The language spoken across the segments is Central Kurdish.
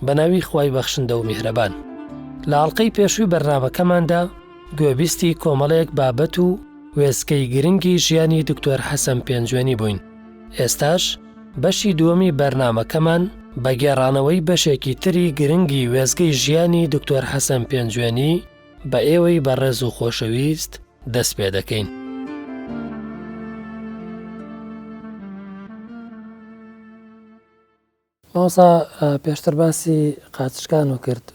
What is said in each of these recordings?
بە ناوی خوای بەخشندە و میهرەبان. لە ئاڵلقەی پێشووی بەرنامەکەماندا گوێبیستی کۆمەڵەیەک بابەت و وێستگەی گرنگی ژیانی دکتۆر حەسەن پێنجوێنی بووین. ئێستاش بەشی دووەمی بەرنامەکەمان بە گێڕانەوەی بەشێکی تری گرنگی وێستگەی ژیانی دکتۆر حەسەن پێنجوێنی بە ئێوەی بەڕێز و خۆشەویست دەست پێ دەکەین. ماوەسا پێشتر باسی قاچشکان و کرد.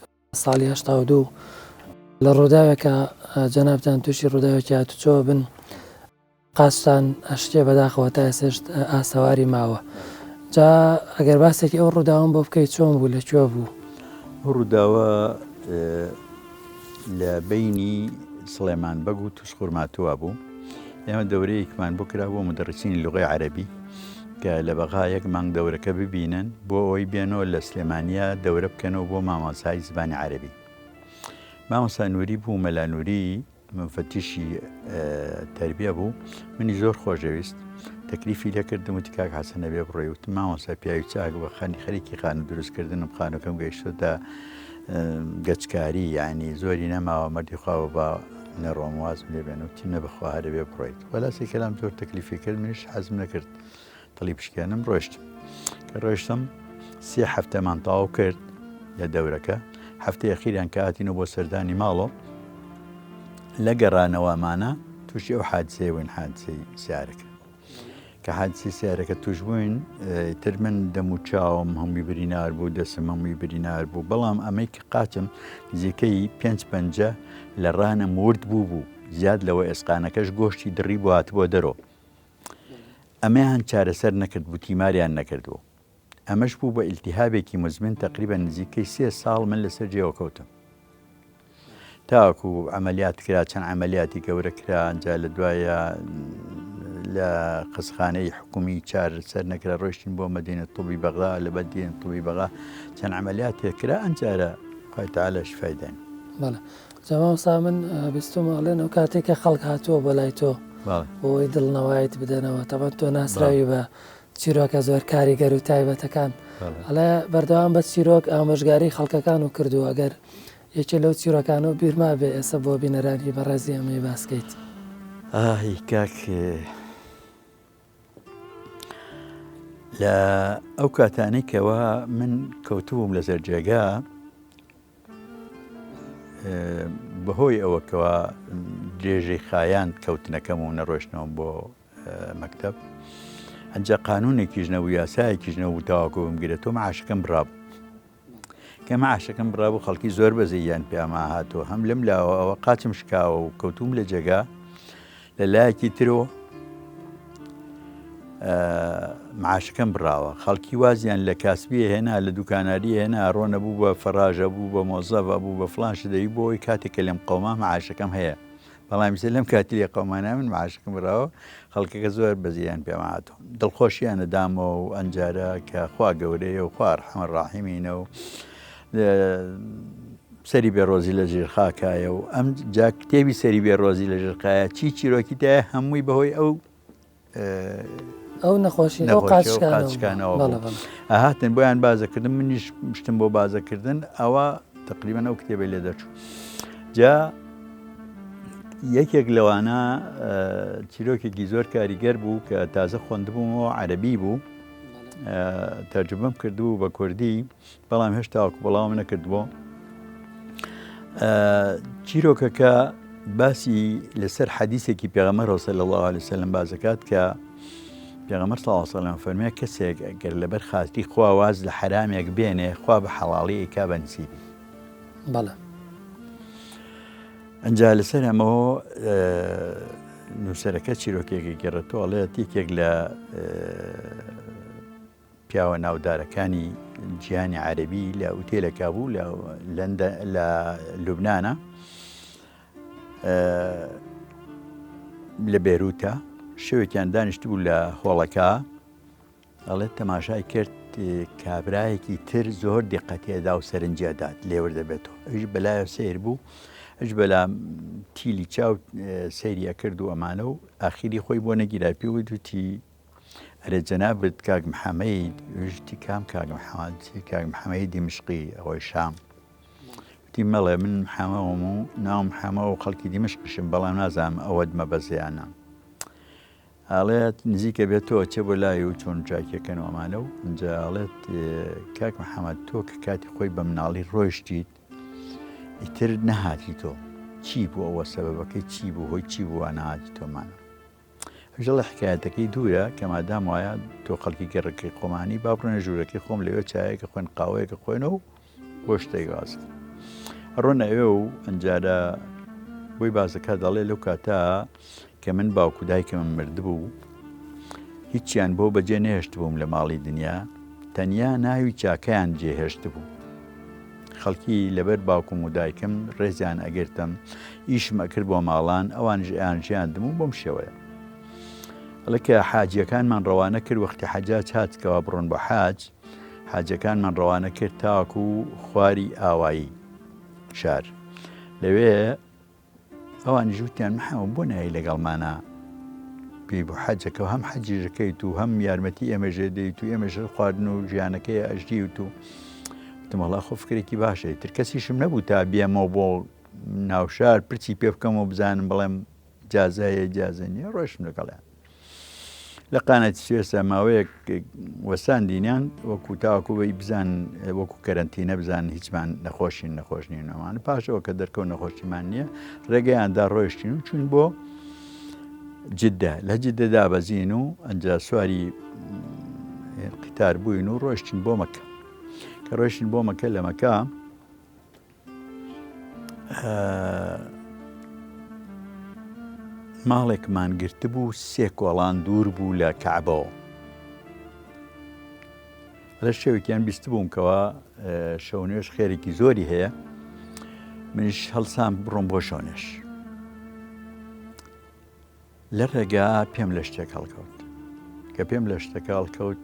ساڵی 1970 لە ڕووداوێکە جەنابتان تووشی ڕووداوێکی هاتوچۆ بن، قاچتان ئەشتێ بەداخەوە تا ئێسێش ئاسەواری ماوە. جا ئەگەر باسێکی ئەو ڕووداوم بۆ بکەیت چۆن بوو، لەکوێ بوو؟ ڕووداوە لە بینی سڵێمان بەگ و تووشخورماتوە بوو. ئێمە دەورەیەکمان بۆ کرا بۆ مدەڕسینی لوغەی عەرەبی کە لە بەغا یەک مانگ دەورەکە ببینن بۆ ئەوەی بێنەوە لە سلێمانیا دەورە بکەنەوە بۆ مامۆسای زبانی عەرەبی. مامۆستا نووری بوو، مەلا نووری منفەتیشی تەربیە بوو، منی زۆر خۆشەویست تەکلیفی لێ کردم وتی کاک حەسەنە بێ بڕۆی، وتم مامۆستا پیاوی چاک بە خەریکی خانە دروستکردنم، خانەکەم گەیشتۆتە گەچکاری، یعنی زۆری نەماوە مەردی خواوە بە نەڕۆموازم لێ بێن، وتی نەبخوا هەرە بێ بڕۆیت. وەلاسی کەلام زۆر تەکلیفی کرد، منیش حەزم نەکرد دڵی پشکێنم، ڕۆیشتم. کە ڕۆیشتم 3 هەفتەمان تەواو کرد لە دەورەکە. هەفتەی ئەخیریان کە هاتینەوە بۆ سەردانی ماڵەوە، لە گەڕانەوەمانە تووشی ئەو حادسەیە بووین، حادسەی سیارەکە. کە حادسەی سیارەکە توش بووین، تر من دەم و چاوم هەمووی برینار بوو، دەسم هەمووی برینار بوو، بەڵام ئەمەی کە قاچم نزیکەی 5 پەنجە لە ڕانم ورد بوو، زیاد لەوە ئێسقانەکەش گۆشتی دڕی بوو هاتبووە دەرەوە. ئەمەیان چارەسەر نەکرد بوو، تیماریان نەکردەوە. ئەمەش بوو بە ئیلتیهابێکی مزمن، تقریبا نزیکەی 3 ساڵ من لەسەر جێوە کەوتم. تاکو عملیات کرا، چەند عملیاتی گەورە کرا، ئەنجا لە دوایە لە قسخانەی حکومی چارەسەر نەکرا، ڕۆیشتین بۆ مەدینە توبی بەغدا، لە مەدینە توبی بەغا چەند عملیاتێک کرا، ئەنجارە خوای تەعالا شیفای داین. بەڵێ. جا مامۆستا من بیستم ئەڵێن ئەو کاتێککە خەڵک هاتووە بۆ لای تۆ بۆی دڵنەوایت بدەنەوە، تەمەن تۆ ناسراوی بە چیرۆکە زۆر کاریگەر و تایبەتەکان، ئەڵێ بەردەوام بە چیرۆک ئامۆژگاری خەڵکەکان و کردو. ئەگەر یەکێ لەو چیرۆکانە و بیرما بێ ئێستا بۆ بینەرانی بەڕێزی ئەمەی باسکەیت. ئاهی کاک، لە ئەو کاتانەی کەوە من کەوتووم لەسەر جێگا بەهۆی ئەوەکەوە درێژەی خایان کەوتنەکەم و نەڕۆشتنەوە بۆ مەکتەب، ئەنجا قانونێکیش نەبوو، یاسایەکیش نەبوو تاواکۆ بمگرێتەوە. مەعاشەکەم بڕابوو. کە مەعاشەکەم بڕابوو، خەڵکی زۆر بەزەییان پێما هاتووە، هەم لەم لاوەوە قاچم شکاوە و کەوتوم لە جێگا. لە لایەکی ترەوە معاشەکەم بڕاوە، خەڵکی وازیان لە کاسبیە هێنا، لە دوکاناری هێنا، ڕۆنە بوو بە فەراژە بوو، بە مۆزەڤە بوو، بە فڵان شدەی بۆی کاتێککە لەم قەوما معاشەکەم هەیە. بەڵام میسە لەم کاتی لێ قەومانە من معاشەکەم بڕاوە، خەڵکەکە زۆر بەزییان پێما هاتووە. دڵخۆشییانە دامەوە و ئەنجارە کە خوا گەورەیە و خوا ڕەحمە ڕاحیمینە و سەری بێڕۆزی لە ژێرخاکایە و ئەم جا کتێبی سەری بێڕۆزی لە ژێرخایە چیرۆکی تایە هەمووی بەهۆی ئەو نەخۆشی ئەو قاچکانەوە هاتن بۆیان بازەکردن، منیش شتم بۆ بازەکردن، ئەوە تقریبەن ئەو کتێبە لێ دەچوو. جا یەکێک لەوانە چیرۆکێکی زۆر کاریگەر بوو کە تازە خوێندبوومەوە، عەرەبی بوو، تەرجمەم کردبوو بە کوردی، بەڵام هێشتا بەڵاوم نەکردبووە. چیرۆکەکە باسی لەسەر حەدیثێکی پێغەمبەرەوە صلی الله علیه وسلم بازەکات کە پێغەمبەر صلی الله علیه وسلم فەرموویە کەسێک ئەگەر لەبەر خاتری خوا واز لە حرامێک بێنێ، خوا بە حەڵاڵی ئەیکا بە نسیبی. بەڵێ. ئەنجا لەسەر ئەمەوە نووسەرەکە چیرۆکێکی گەڕێتەوە، ئەڵێت یەکێک لە پیاوە ناودارەکانی جیهانی عەرەبی لە ئوتێلێکا بوو لە لوبنانە، لە بێروتە، شەوێکیان دانیشت بوو لە هۆڵەکە، ئەڵێت تەماشای کرد کابرایەکی تر زۆر دیقەتێدا و سەرنجێدات لێوەردەبێتەوە. ئەوش بەلایە سیر بوو، ئەش بەلا تیلی چاو سەیریە کرد و ئەمانە و ئاخیری خۆی بۆ نەگیرا، پێی وتی ئەرێ جەنابەت کاک محەمەید وشتی کام کاک محەمەید دیمشقی ئەوەی شام وتی مەڵێ من محەمەوەم و ناوم محەمەوە و خەڵکی دیمشقشم بەڵام نازانم ئەوەت مەبەزیانە ئاڵێت نزیکە بێتەوە چێ بۆ لای و چۆن چاکیەکەنەوەمانە و ئەنجا ئاڵێت کاک محەمەد تۆ کە کاتی خۆی بە مناڵی ڕۆیشتیت ئیتر نەهاتی تۆ چی بوو ئەوە سەبەبەکەی چی بوو هۆی چی بووە نەهاتی تۆمانە هەژەڵە حکایەتەکەی دوورە کە مادام وایە تۆ خەڵکی گەڕەکەی خۆمانی با بڕۆنە ژوورەکەی خۆم لەوێ چایەکە خۆین قاوەیەکە خۆێنەوە و گۆشتەی وازکە ڕۆنە ئەوێ و ئەنجارە بۆی بازەکە دەڵێ لەو کاتە کە من باوکو دایکەمە مردبوو هیچیان بۆ بەجێ نێهێشت بووم لە ماڵی دنیا تەنیا ناوی چاکەیان جێهێشت بوو خەڵکی لەبەر باوکم و دایکم ڕێزیان ئەگرتم ئیشم ئەکرد بۆ ماڵان ئەوان ژیاندم و بۆم شێوەیە ئەڵێ کە حاجیەکانمان ڕەوانە کرد وەختی حەجاج هاتکەوە بڕۆن بۆ حاج حاجەکانمان ڕەوانە کرد تاوەکو و خواری ئاوایی شار لەوێ ئەوان ژووتیان محەمەد بۆ نایی لەگەڵمانە پێی بۆ حەجەکەەوە هەم حەجیژەکەیت و هەم یارمەتی ئێمەژێ دەیت و ئێمەژ خواردن و ژیانەکەی ئەژدیوت و وتمەڵا خۆ فکرێکی باشە تر کەسیشم نەبوو تا بێمەوە بۆ ناوشار پرچی پێ بکەمەوە بزانم بەڵێم جازایە جازە نیە ڕۆیشتم لەگەڵیان لە قانەتی سوێسە ماوەیەک وەسان دینیان وەکو تاوەکو بەی بزان وەکو کەرەنتینە بزان هیچمان نەخۆشین نەمانە پاشەوە کە دەرکەوت نەخۆشیمان نییە ڕێگەیاندا ڕۆیشتین و چون بۆ جدە لە جدە دابەزین و ئەنجا سواری قیتار بووین و ڕۆیشتین بۆ مەکە کە ڕۆیشتین بۆ مەکە لە مەکە ماڵێکمان گرتبوو 3 کۆڵان دوور بوو لە کەعبەوە لە شەوێکیان بیست بووم کەوە شەونێش خێرێکی زۆری هەیە منیش هەڵسام بڕۆم بۆ شەونێش لە ڕێگا پێم لە شتێک هەڵکەوت کە پێم لە شتەکە هەڵکەوت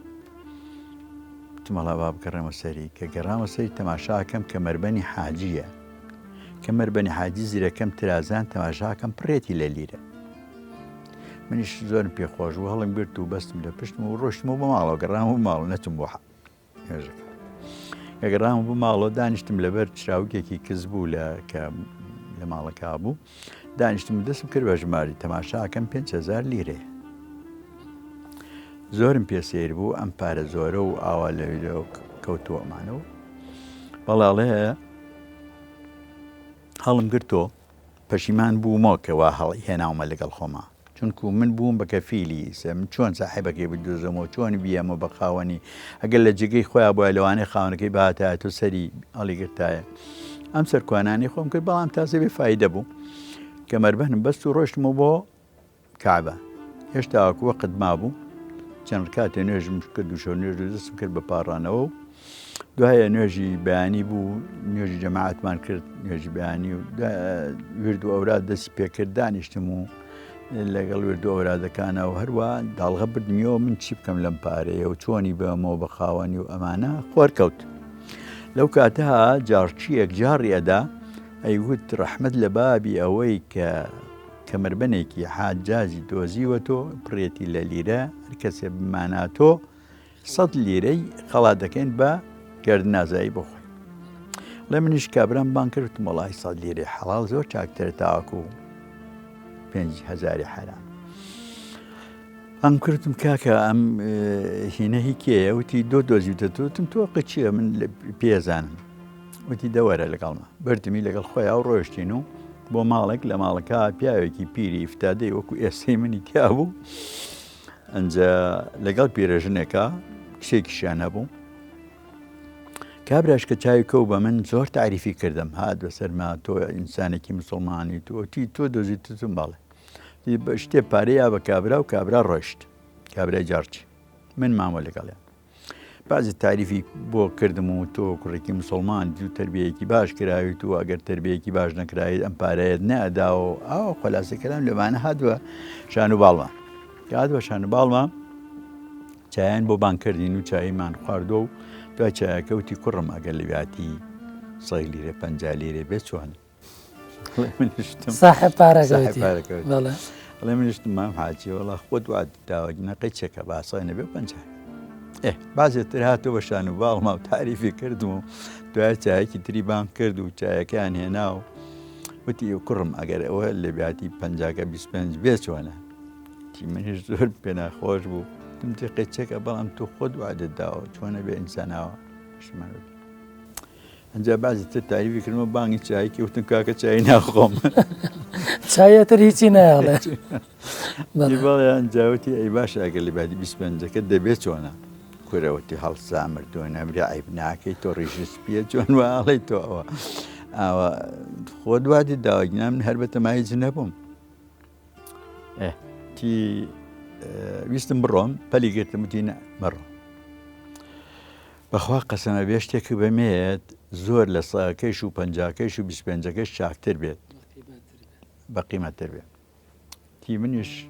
تمەڵا با بگەڕێمە سەری کە گەڕامە سەری تەماشاکەم کە مەربەنی حاجیە کە مەربەنی حاجی زیرەکەم ترازان تەماشاکەم پڕێتی لە لیرە منیش زۆرم پێخۆش و هەڵم گرت و بەستم لە پشتم و ڕۆشتمەوە بە ماڵەوە گەڕام و ماڵ نەچم بۆ هێژەکە کە گەڕام بۆ ماڵەوە دانیشتم لەبەر چراوکێکی کەس بوو لە ماڵەکە بوو دانیشتم دەستم کرد بە ژماری تەماشاکەم 5,000 لیرەیە زۆرم پێسیر بوو ئەم پارە زۆرە و ئاوا لەوێ کەوتووەمانەوە بەڵاڵێ هەڵم گرتۆ پەشیمان بوومەوە کەوا هەڵی هێناومە لەگەڵ خۆما چونکو من بووم بە کەفیلی من چۆن ساحیبەکەی بدۆزمەوە چۆن بیەمە بە خاوەنی ئەگەر لە جگەی خۆیان بۆە لەوانەیە خاونەکەی باتایە تۆ سەری هەڵی گرتایە ئەم سەرکوانانی خۆم کرد بەڵام تازە بێ فایدە بوو کە مەربەنم بەست و ڕۆشتمەوە بۆ کەعبە هێشتا وەقت مابوو چەند کاتێ نوێژم کرد و شەو نوێژ دەستم کرد بە پاڕانەوە و دوایە نوێژی بەیانی بوو نوێژی جەماعەتمان کرد نوێژی بەیانی و ورد و ئەوراد دەستی پێکرد دانیشتم و لەگەڵ ورد و ئەورادەکانەوە هەروە داڵغە بردمیەوە من چی بکەم لەم پارەیە و چۆنی بەمەوە بە خاوەنی و ئەمانە خۆرکەوت لەو کاتە جارچیەک جاڕی ئەدا ئەیوت ڕەحمەت لە بابی ئەوەی کە مەربەنێکی حاجاجی دۆزیوە تۆ پڕێتی لە لیرە هەر کەسێ بماناتۆ 100 لیرەی خەڵات دەکەین بە گەردنازایی بۆ خۆی لە منیش کابرام بان کردم وەڵی 100 لیرەی حەڵال زۆر چاکتر تاوەکو 5,000 حرام ئەم کردم کاکە ئەم هینە هی کێیە وتی دۆزیوتە تۆتم تۆ قچیە من پێزانم وتی دەوەرە لەگەڵمە بردمی لەگەڵ خۆیان و ڕۆیشتین و بۆ ماڵێک لە ماڵەکە پیاوێکی پیری ئفتادەی وەکو ئێستەی منی تیا بوو ئەنجا لەگەڵ پیرەژنێکە کشێکیشیان هەبوو کابراش کە چاوی کەو بە من زۆر تعریفی کردم هات بەسەرما تۆ ئینسانێکی مسڵمانی تۆتی تۆ دۆزیتتم باڵێ شتێ پارەیە بە کابرا و کابرا ڕۆیشت کابرای جارچی من مامۆ لەگەڵیان بعضی تعریفی بۆ کردم و تۆ کوڕێکی مسلمان و تربیەیەکی باش کراویت و ئەگەر تربیەیەکی باش نەکرایت ئەم پارەیەت نەئەدا و ئاوە خۆلاسەکەلام لەوانە هاتووە شان و باڵمان کە هاتووە شان و باڵمان چایان بۆ بانکردین و چاییمان خواردۆ و دوای چایەکەوتی کوڕم ئەگەر لەویاتی 100 لیرە 50 لیرە بێت چۆن صاحب پارەکەوتی الله منشت ما حاجي والله خود وعد داوجنا قيتشك بعصينا ببنجح بعض الترهات وشان وباغ ما تعريفي كردمو دواتي تريبان كردو جاي كان هنا وتي كرم اگر او اللي بياتي بنجاك بيسبنج بيسوانا تي من زور بنا خوش بو تمتي قيتشك بلام تو خود وعد الداو شوانا بانسانا شمال انجا بعض التعريفي كلمه بانغي جاي كي وتنكاك جاي ناخوم چایە تر هیچی نایڵێ يبغى انجاوتي اي باشا قال لي بعد بيسبنج كده بيسوانا كروتي هل سامر دون امري عيبناكي تو ريجس بيه جون والي تو خود وادي داوجنا من هربة ما يجنبهم تي ويستم بروم بلي قلت مدينة مرة بخوا قسم بيشتكي بميت زور لصاكيش وبنجاكيش وبسبنجاكيش شاكتر بيت بقيمة تربية تي منيش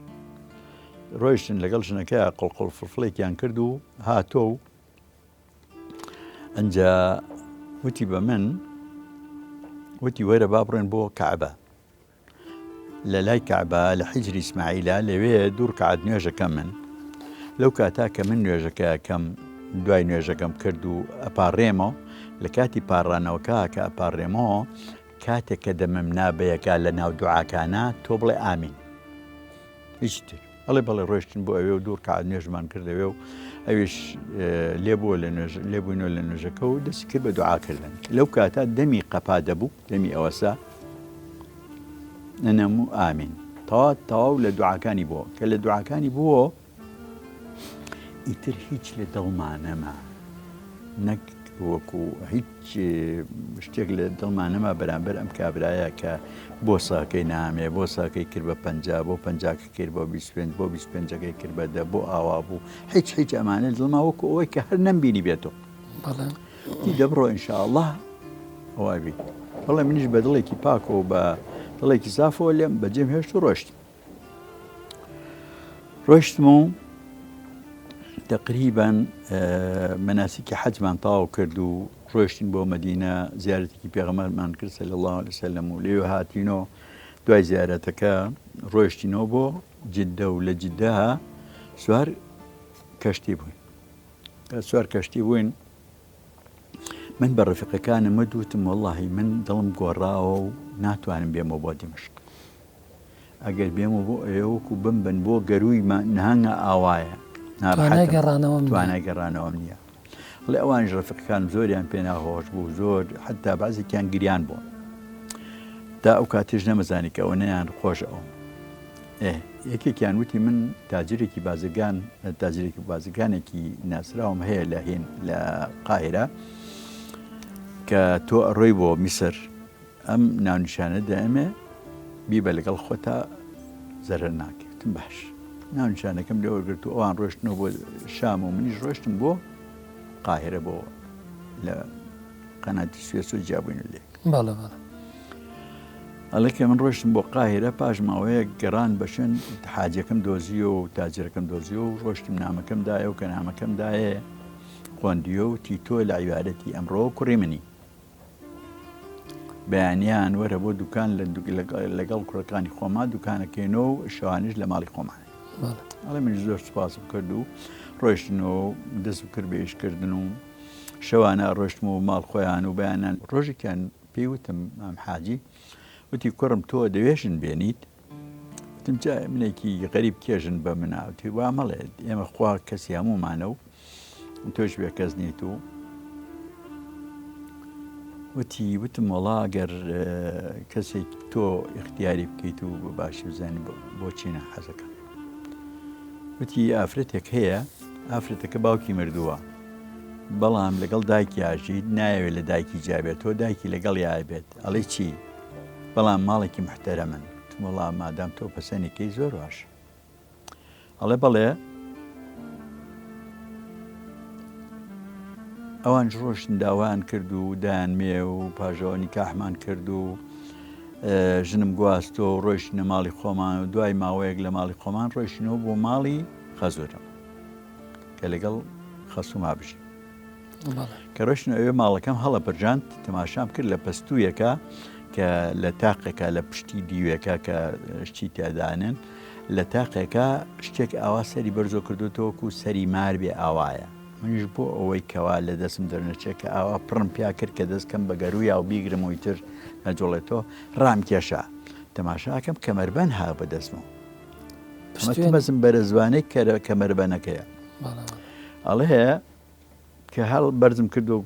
رويشن لقلشنا كا قلقل فرفلي كان كردو هاتو انجا وتي بمن وتي ويرا بابرن بو كعبة للاي كعبة لحجر اسماعيل لوي دور كعد نيوجا كمن لو كاتاك من نيوجا كم دواي نيوجا كم كردو اباريمو لكاتي بارانا وكاكا اباريمو كاتك دممنا بيكا لنا ودعا كانا توبلي آمين يشتر الله بالله روشتن بو أيو دور كعد نيجمان كردو أيوش ليبو لنجكو دس كربا دعا كردن لو كاتا دمي قبادبو دمي أوسا ننمو آمين طاو لدعا كاني بو كلا دعا كاني بو يتر هيج لدلمانا ما نك وەکو هیچ شتێک لە دڵمانەما بەرامبەر ئەم کابرایە کە بۆ ساکەی نامێ بۆ ساکەی کرد بە 50 بۆ 50 کرد بۆ 25 بۆ 25 کرد بە 10 بۆ ئاوا بوو هیچ ئەمانە دڵما وەکو ئەوەی کە هەر نەمبینی بێتەوە تی دەبڕۆ ئینشاءالله ئەوای بیت بەڵێ منیش بە دڵێکی پاکەوە و بە دڵێکی سافەوە لێم بەجێم هێشت و ڕۆیشتم و تقريبا مناسك حج من طاو كردو روشتين بو مدينة زيارتك بيغمار من كرد صلى الله عليه وسلم وليو هاتينو دواي زيارتك روشتينو بو جدة ولجدها سوار كشتي بوين من برفقه كان مدوتم والله من ظلم قراو ناتوانم بيمو بو دمشق اگر بيمو بو ايوكو بمبن بو قروي ما نهانا آوايا توانای گەڕانەوە نییەڵێ ئەوانش ڕفق کان زۆریان پێ ناخۆش بوو زۆر حتا بازێکیان گریان بوون تا ئەو کاتیش نەمەزانی کە ئەوە نەیان خۆش ئەو یەکێکیان وتی من تاجرێکی بازرگانێکی ناسراوم هەیە لە هین لە قاهرە کە تۆ ئەڕۆی بۆ میسر ئەم ناونیشانە دائمێ بیبە لەگەڵ خۆتا زەرەر ناکەوتم باش ناونیشانەکەم لێوەرگرت و ئەوان ڕۆشتنەوە بۆ شام و منیش ڕۆشتم بۆ قاهرە بۆ لە قەناتی سوێس و جیابووین لێ ئەڵێ کە من ڕۆشتم بۆ قاهرە پاش ماوەیە گەڕان بەشن حاجەکەم دۆزیۆ و تاجرەکەم دۆزیۆ و ڕۆشتم نامەکەم دایە و کە نامەکەم دایە خوێندیۆ و تیتۆ لە عیبارەتی ئەمڕۆ کوڕی منی بەیانیان وەرە بۆ دوکان لەگەڵ کوڕەکانی خۆما دوکانەکەینەوە و شەوانش لە ماڵی خۆمانە ئەڵێ من زۆر سوپاسم کرد و ڕۆیشتنەوە دەست کرد بە ئیشکردن و شەوانە ڕۆشتم و ماڵ خۆیان و بەیانان ڕۆژێکیان پێی وتم ئەم حاجی وتی کوڕم تۆ دەوێژن بێنیت وتم جا منێکی غەریب کێژن بە مناوتی وا مەڵێت ئێمە خوا کەسی هەموومانە و تۆش بێ کەس نیت و وتم وەڵا ئەگەر کەسێک تۆ ئیختیاری بکەیت و باشی بزانانی بۆچی نەحەزەکە وتی ئافرەتێک هەیە ئافرەتەکە باوکی مردووە بەڵام لەگەڵ دایکی ئاژید نایەوێت لە دایکی جابێت تۆ دایکی لەگەڵ یابێت ئەڵێ چی بەڵام ماڵێکی محتەرەمن وەڵام مادام تۆ پەسەندێکی زۆر باش ئەڵێ بەڵێ ئەوانش ڕۆشتن داوایان کرد و دایانمێ و پاژەوە نیکاحمان کرد و ژنم گواستۆ و ڕۆیشتنە ماڵی خۆمان و دوای ماوەیەک لە ماڵی خۆمان ڕۆیشتنەوە بۆ ماڵی خەزۆرم کە لەگەڵ خەسوما بژین کە ڕۆیشتنە ئەوێ ماڵەکەم هەڵە پرژاند تەماشام کرد لە پەستوویەکە کە لە تاقێکە لە پشتی دیوێکە کە شتی تێدانن لە تاقێکە شتێک ئاوا سەری بەرزۆ کردوتەوەکو سەری مار بێ ئاوایە منیش بۆ ئەوەی کەوا لە دەستم دەرنەچێکە ئاوا پڕم پیا کرد کە دەستکەم بە گەروی و بیگرم وی تر نەجۆڵێتەوە ڕام کێشە تەماشاکەم کەمەربەن ها بەدەستمەوە مەزم بەرە زوانەی کەمەربەنەکەیە ئەڵێ هەیە کە هەڵ بەرزم کردو و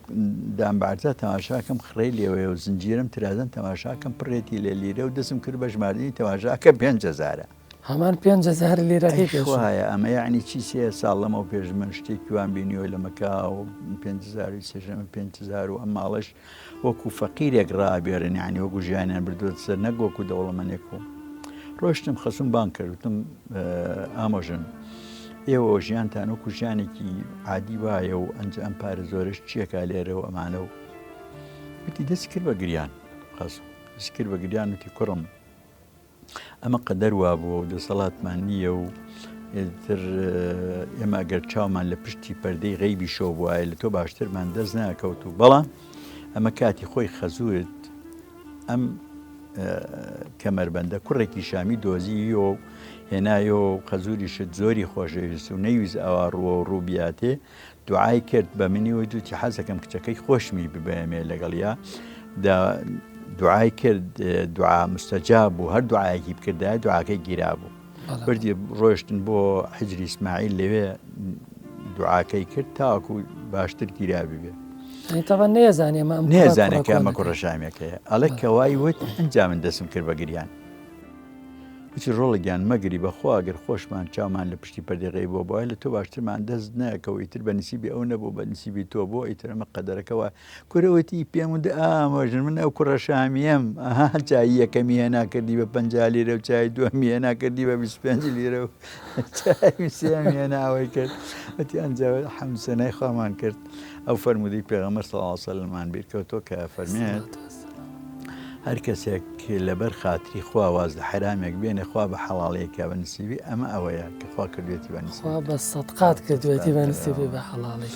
دام بەعجا تەماشاکەم خڕی لێوەیە و زنجیرم ترازن تەماشاکەم پڕێتی لە لیرە و دەستم کرد بە ژماردنی تەماشاکە 5,000 هەمان 5,000 لیرەکەی پێشوایە ئەمە یعنی چی سێ ساڵ لەمەوە پێش من شتێکی وان بینیەوە لە مەکا و 5,000 سێژەمە 5,000 و ئەم ماڵش وەکو فەقیرێک ڕابێرن یعنی وەکو ژیانیان بردووە سەر نەگۆکو دەوڵەمەنێک و ڕۆشتم خەسوم بان کردوتم ئامۆژن ئێوە ژیانتان وەکو ژیانێکی عادی وایە و ئەنج ئەم پارە زۆرش چیەکە لێرە و ئەمانە و وتی دەست کرد بە گریان خەسوم دەست کرد بە گریان وتی کوڕم ئەمە قەدەر وا بووە و دەسەڵاتمان نییە و تر ئێمە ئەگەر چاومان لە پشتی پەردەی غەیبی شەو بووایە لە تۆ باشترمان دەست ناکەوت و بەڵام ئەمە کاتی خۆی خەزوورت ئەم کەمەربەندە کوڕێکی شامی دۆزیە و هێنایە و خەزوریشت زۆری خۆشەویست و نەویست ئەوە ڕووە و ڕووبیاتێ دوعای کرد بە منی وی دوتی حەزەکەم کچەکەی خۆشمی ببەمێ لەگەڵیا دوعای کرد دوعا مستەجاب بوو هەر دوعایەکی بکردای دوعاکەی گیرا بوو بردی ڕۆشتن بۆ حجری ئیسماعیل لەوێ دوعاکەی کرد تاوەکو باشتر گیرا ببێ نێزانێ کە ئەمە کوڕەشامێکەیە ئەڵێ کەوای وت ئەنجا من دەسم کرد بە گریان وتی ڕۆڵەگیان مەگری بەخوا ئەگەر خۆشمان چاومان لە پشتی پەردەغی بۆ بۆە لە تۆ باشترمان دەست نەکەوە ئیتر بە نسیبی ئەو نەبوو بە نسیبی تۆ بۆ ئیتر ئەمە قەدەرەکەەوە کوورەوەتی پێم ودا ئامۆژن من ئەو کوڕەشامیم ئەها چای یەکەمی هێنا کردی بە 50 لیرە و چای دووەمی هێنا کردی بە 25 لیرە و چای سێمی هێناوەی کرد وتی ئەنجا حەمسەنای خوامان کرد ئەو فەرمودی پێغەمبەر صلی الله علیه و سلم بیرکەوتۆ کە فەرمێت هەر کەسێک لەبەر خاتری خوا واز لە حرامێک بێنێ خوا بە حەڵاڵەیەکە بە نسیبی ئەمە ئەوەیە کە خوا کردوێتی بە نسیبی خوا بە سەدقات کردوێتی بە نسیبی بە حەڵاڵی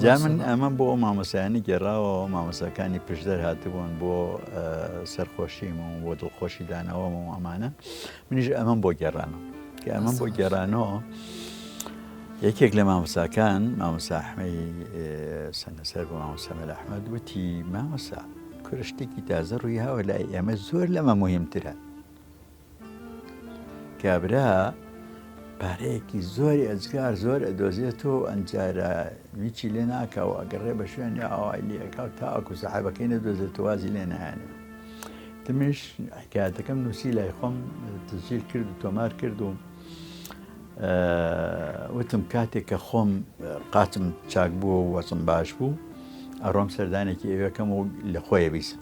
جا من ئەمە بۆ مامۆسایانی گێڕاوە مامۆساکانی پشدەر هاتبوون بۆ سەرخۆشیم و بۆ دڵخۆشی دانەوەم و ئەمانە منیش ئەمەم بۆ گێڕانەوە کە ئەمەم بۆ گێڕانەوە یەکێک لە مامۆساکان مامۆسا ئەحمەی سەنگەسەر بۆ مامۆسا مەلا ئەحمەد وتی مامۆسا کورە شتێکی تازە ڕووی هاوە لای ئێمە زۆر لەمە مهمترە کابرا پارەیەکی زۆری ئەجگار زۆر ئەدۆزێتەوە ئەنجارە میچی لێ ناکەوە ئەگەڕێ بە شوێنی ئاوای لێکە تاکو سەحابەکەی نەدۆزێت وازی لێ نایانێ دمش حکایەتەکەم نووسی لای خۆم تسجیل کرد و تۆمار کرد و وتم کاتێک کە خۆم قاچم چاک بووە و وەچم باش بوو ئەڕۆم سەردانێکی ئێوەکەم و لە خۆیە بیسم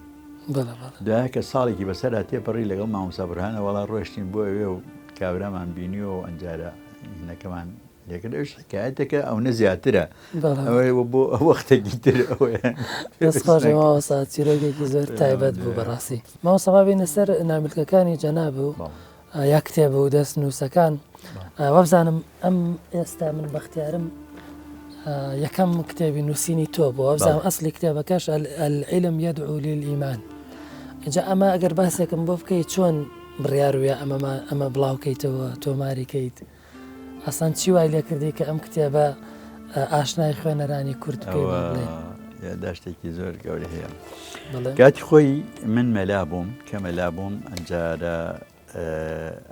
دوایە کە ساڵێکی بەسەرا تێپەڕی لەگەڵ مامۆستا بورهانە وەڵا ڕۆشتین بۆ ئەوێ و کابرامان بینیەوە و ئەنجارە هینەکەمان لێکرد ئەوش حکایەتەکە ئەو نەزیاترە ئەوەی بۆ وەختێکی تر ئەوەیە دەستخۆشی مامۆستا چیرۆکێکی زۆر تایبەت بوو بەڕاستی مامۆستا بابینە سەر ناملکەکانی جەناب و یا کتێبە و دەست نووسەکان وەبزانم ئەم ئێستا من بەختیارم یەکەم کتێبی نووسینی تۆ بۆ وەبزانم ئەسلی کتێبەکەش العلم يدعو للإيمان اینجا ئەمە ئەگەر باسێکم بۆ بکەیت چۆن بڕیارویە ئەمە بڵاوکەیتەوە تۆماریکەیت ئەسان چی وای لێ کردی کە ئەم کتێبە ئاشنای خوێنەرانی کورد بکەی بڵێ یادداشتێکی زۆر گەورە هەیە کاتی خۆی من مەلا بووم کە مەلا بووم ئەنجارە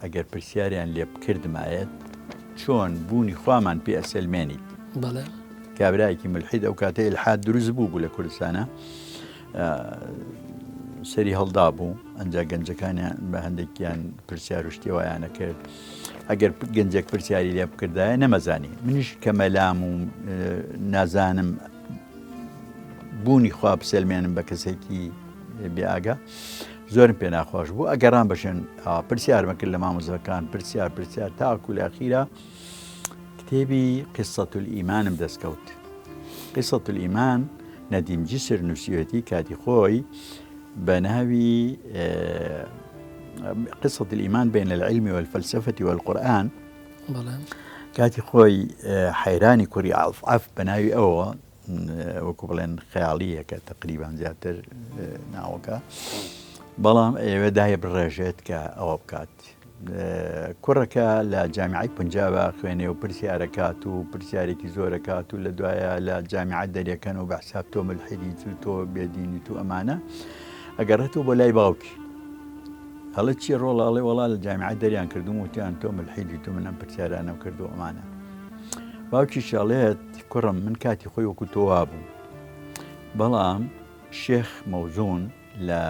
ئەگەر پرسیاریان لێ بکردمایەت چۆن بوونی خوامان پێ ئەسلمێنیت کابرایەکی ملحید ئەو کاتەی الحاد دروست بوو لە کوردستانە سەری هەڵدا بوو ئەنجا گەنجەکانیان بە هەندێکیان پرسیار و شتێوایانە کرد ئەگەر گەنجێک پرسیاری لێ بکردایە نەمەزانی منیش کە مەلام و نازانم بوونی خوا بسەلمێنم بە کەسێکی بێئاگا زۆرم پێ ناخۆش بوو ئەگەڕان بەشێن پرسیارمە کرد لە مامۆزەکان پرسیار تاکو لە ئەخیرا کتێبی قسەت الئیمانم دەستکەوت قسەت الئیمان نەدیم جیسر نووسیوەتی کاتی خۆی بە ناوی قسەت الئیمان بین العلم والفلسفة والقورآن کاتی خۆی حەیرانی کوڕی عەف بە ناوی ئەوە وەکو بڵێن خەیاڵیە کە تەقریبان زیاتر ناوەکە بەڵام ئێوە دایە بڕێژێت کە ئەوە بکات کوڕەکە لە جامیعەی پنجابە خوێنێ و پرسیارەکات و پرسیارێکی زۆرەکات و لە دوایە لە جامیعەت دەریەکەن و بەحساب تۆ ملحیدی و تۆ بێدینیت و ئەمانە ئەگەڕێتەوە بۆ لای باوکی هەڵە چی ڕۆڵاڵێ وڵا لە جامیعەت دەریان کردوم وتیان تۆ ملحیدی و منم پرسیارانەم کردو ئەمانە باوکی شاڵێت کوڕم من کاتی خۆی وەکو تۆوا بوو بەڵام شێخ مەوزون لە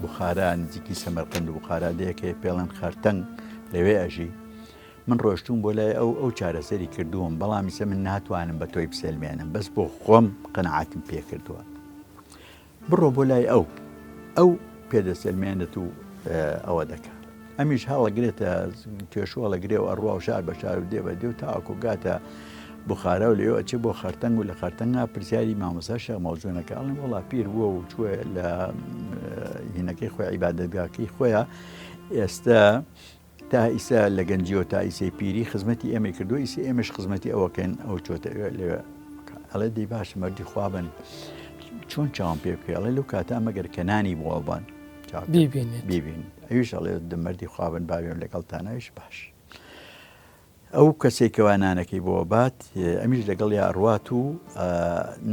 بخارا نزیکی سەمەرقەند و بخارا دەیەکەی پێڵەن خارتەنگ لەوێ ئەژی من ڕۆشتوم بۆ لای ئەو چارەسەری کردووم بەڵام ئیسە من ناتوانم بە تۆی بسێلمێنم بەس بۆ خۆم قەنەعاتم پێ کردووە بڕۆ بۆ لای ئەو پێدەسێلمێنێت و ئەوە دەکات ئەمیش هەڵەگرێتە کێشوە لەگرێ و ئەڕوا و شار بە شار و دێ بە دێ و تاکو گاتە بخارە و لێەوە ئەچێ بۆ خەرتەنگ و لە خەرتەنگا پرسیاری مامۆستا شێخ مەوزوونەکە ئەڵێن وەڵا پیر بووە و چووە لە هینەکەی خۆی عیبادەتگاکەی خۆیە ئێستا تا ئیسا لە گەنجیەوە تا ئیسەی پیری خزمەتی ئێمە کردو ئیسی ئێمەش خزمەتی ئەوەکەین ئەو چۆتە لێوە ئەڵێ دەی باش مەردی خوابن چۆن چاوم پێ بکەی ئەڵێ لەو کاتە مەگەر کەنانی بووەبان بیبین ئەویش ئەڵێ مەردی خوابن باوێم لەگەڵتانەویش باش ئەو کەسێکەوە نانەکەی بۆ بات ئەمیش لەگەڵ یا ئەڕوات و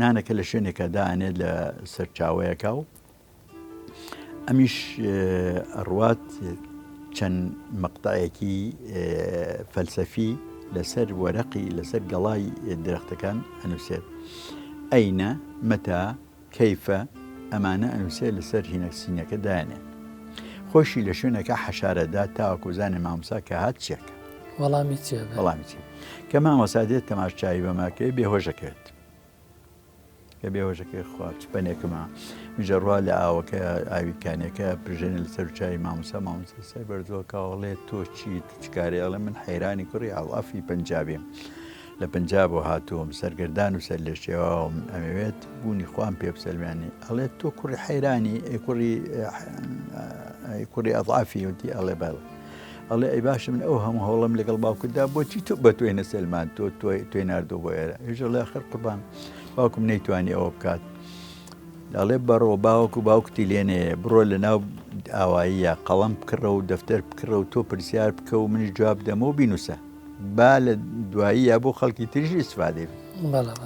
نانەکە لە شوێنێکە دانێت لە سەرچاوەیەکە و ئەمیش ئەڕوات چەند مەقتەعێکی فەلسەفی لەسەر وەرەقی لەسەر گەڵای درەختەکان ئەنووسێت ئەینە مەتا کەیفە ئەمانە ئەنووسێت لەسەر هینە سینەکە دایانێت خۆشی لە شوێنەکە حەشارەدا تاوەکوزانێ مامۆستا کە هات چێکە وەڵامی چێ کە مامۆستا دێت تەماشاچی بەماکەی بێهۆژەکەوێت کە بێهۆژەکەی خوا چپەنێکمە میژەڕوا لە ئاوەکە ئاویکانەکە پرژێنە لەسەر چای مامۆستا سەر بەردووە کاوەڵێ تۆ چیت چکارێ ئەڵێ من حەیرانی کوڕی ئەڵئافی پەنجابیم لە پەنجابەوە هاتووم سەرگردان و سەر لە شێواوم ئەمەوێت بوونی خوام پێ بسەلمێنی ئەڵێ تۆ کوڕی حەیرانی کوڕی ئەضعافی وتی ئەڵێ بەڵێ ئەڵێ ئەی باشە من ئەو هەموو هەوڵم لەگەڵ باوکتدا بۆچی تۆ بە توێنە سەلمان تۆ توێ ناردوو بۆ ئێرە هێژە خەر قوربان باوکم نەیتوانی ئەوە بکات ئەڵێ بەڕۆ باوکتی لێنێ بڕۆ لە ناو ئاواییە قەڵەم بکڕە و دەفتەر بکڕە و تۆ پرسیار بکە و منیش جواب دەمە و بینوسە با لە دواییە بۆ خەڵکی تریژی استفادێ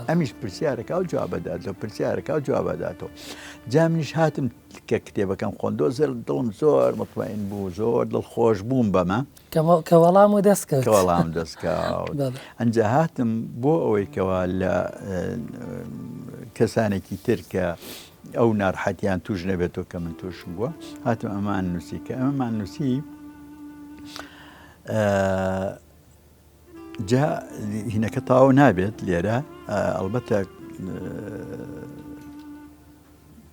ئەمیش پرسیارەکە و جوابەداتەوە پرسیارەکە و جوابەداتەوە جا منیش هاتم کە کتێبەکەم خۆندۆ زەر دڵم زۆر مطمئین بوو زۆر دڵخۆش بووم بەمە کە وەڵام و دەستکەوت وەڵام دەستکەوت ئەنجا هاتم بۆ ئەوەی کەوا لە کەسانێکی تر کە ئەو ناڕحەتیان توش نەبێتەوە کە من تووشم بووە هاتم ئەمان نووسی کە ئەمەمان نووسی جا هینەکە تاو نابێت لێرە ئەلبەتە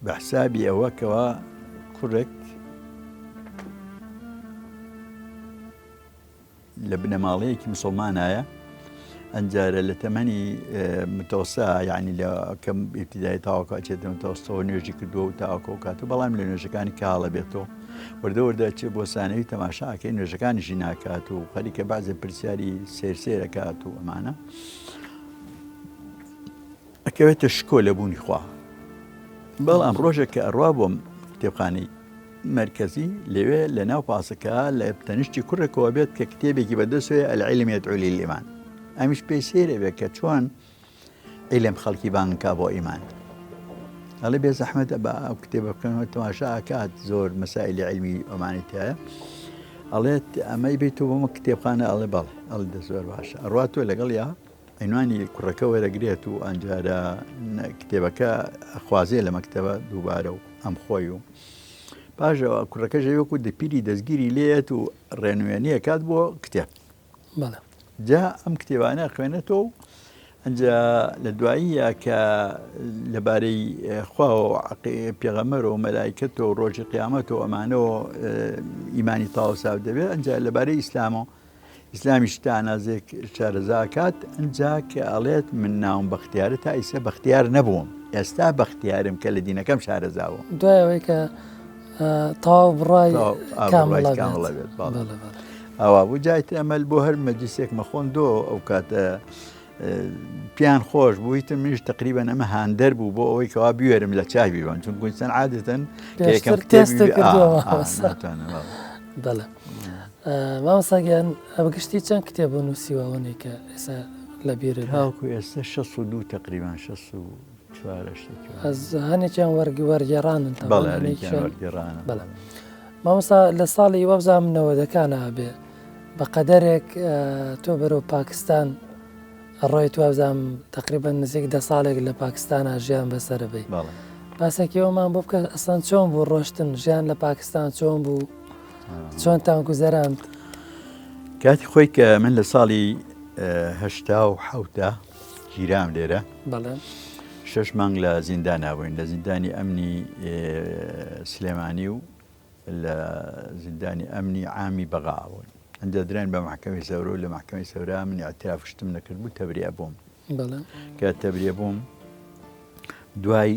بە حسابی ئەوە کەوا کوڕێک لە بنەماڵەیەکی مسلمانایە ئەنجارە لە تەمەنی متەوەسا یعنی لە کەم ئیبتیدایی تاواکە ئەچێتە متەوەسەوە نوێژی کردووە و تاواکە و کاتە بەڵام لە نوێژەکانی کاڵە بێتەوە وەردە چێ بۆ سانەوی تەماشاکەی نوێژەکانیشی ناکات و خەریکە بەعزێ پرسیاری سێرسێرەکات و ئەمانە ئەکەوێتە شکۆ لە بوونی خوا بەڵام ڕۆژێک کە ئەڕوا بۆم کتێبخانەی مرکزی لەوێ لە ناو پاسەکە لە تەنیشتی کوڕێکەوە بێت کە کتێبێکی بەدەستوێ العلم يدعو للإيمان ئەمیش پێی سێرە بێت کە چۆن عیلم خەڵکی بانگا بۆ ئیمان ئەڵێ بێ زەحمەتە بە ئەو کتێبە بکەنەوە تەماشا ئاکات زۆر مەسائلی علمی ئەمانی تایە ئەڵێت ئەمەی بێت بۆمە کتێبخانە ئەڵێ بەڵێ ئەڵێ دە زۆر باشە ئەڕوا تۆ لەگەڵ یا عنوانی کوڕەکە وەرەگرێت و ئەنجارە کتێبەکە خوازێ لە مەکتەبە دووبارە و ئەم خۆی و پاشەوە کوڕەکە ژەوەکو دەپیری دەستگیری لێت و ڕێنوێنیە کات بۆ کتێب جا ئەم کتێبانە خوێنێتەوە ئەنجا لە دواییە کە لەبارەی خوا و پێغەمبەر و مەلایکەت و ڕۆژی قیامەت و ئەمانەوە ئیمانی تاو ساو دەبێت ئەنجا لەبارەی ئیسلامەوە ئیسلامیش تا نازێک شارەزاکات ئەنجا کە ئەڵێت من ناوم بەختیارە تا ئیسە بەختیار نەبووم ئێستا بەختیارم کە لە دینەکەم شارەزاوە دوایەوەی کە تاو بڕای کامڵە بێت ئەوە بوو جایت ئەمەل بۆ هەر مەجلیسێک مەخۆندۆ ئەو کاتە پیان خۆش بوویتم منیش تقریبا ئەمە هاندەر بوو بۆ ئەوەی کەوا بوێرم لە چای بیوان چون کوردستان عادەتەن تێستە کردەوە بەڵێ مامۆستاگیان ئەوگشتی چەند کتێب بۆ نووسیوەوەی کە ئێستا لە بیرە هاوکو ئێستا 62 تقریبا 64 هەنێکیان وەرگێڕانن وەرگێڕانە بەڵێ مامۆستا لە ساڵی وەبزانمنەوە دەکانە بێ بە قەدەرێک تۆ بەرەو پاکستان ڕۆی توابزانام تقریبا نزیک 10 ساڵێک لە پاکستانە ژیان بەسەر بێ باسێکەوەمان بۆ بکە ئەسان چۆن بوو ڕۆشتن ژیان لە پاکستان چۆن بوو چۆنتان گوزەراند کاتی خۆی کە من لە ساڵی ه7 گیرام لێرە بەڵێ 6 مانگ لە زیندان نبووین لە زیندانی ئەمنی سلێمانی و لە زیندانی ئەمنی عامی بەغاون ئەنجا درێن بە محکەمەی سەورە و لە محکەمەی سەورە من ئاعترافشتم نەکرد بوو تەبریە بووم کە تەبریە بووم دوای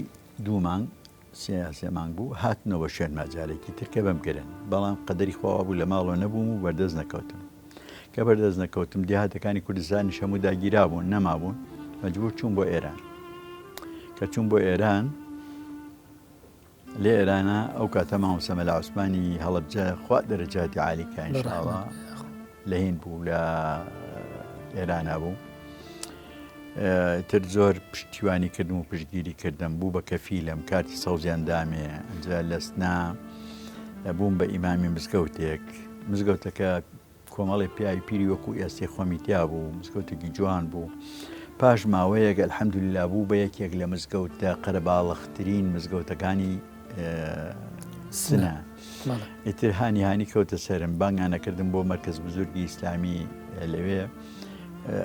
2 مانگ سێ مانگ بوو هاتنەوە شوێن ماجارێکی ترکە بەم گرن بەڵام قەدەری خۆوا بوو لە ماڵەوە نەبووم و بەردەست نەکەوتم کە بەردەست نەکەوتم دیهاتەکانی کوردستانی هەموو داگیرا بوون نەمابوون مەجبور چوون بۆ ئێران کە چوون بۆ ئێران لێ ئێرانە ئەو کاتە مامۆستا مەلا عوسمانی هەڵەبجە خوا دەرەجاتی عالیکە ئینشاءڵڵا لە هین بوو لە ئێرانە بوو تر زۆر پشتیوانی کردم و پشتگیری کردم بوو بە کەفیلم کاتی سەوزیان دامێ ئەنجا لەسنا بووم بە ئیمامی مزگەوتێک مزگەوتەکە کۆمەڵی پیاوی پیری وەکو ئێستی خۆمیتیا بوو مزگەوتێکی جوان بوو پاش ماوەیەک ئەلحەمدوللا بوو بە یەکێک لە مزگەوتە قەرەباڵغترین مزگەوتەکانی سنە ئیتر هانی کەوتە سەرم بانگانەکردم بۆ مەرکەز بزورگی ئیسلامی لەوێ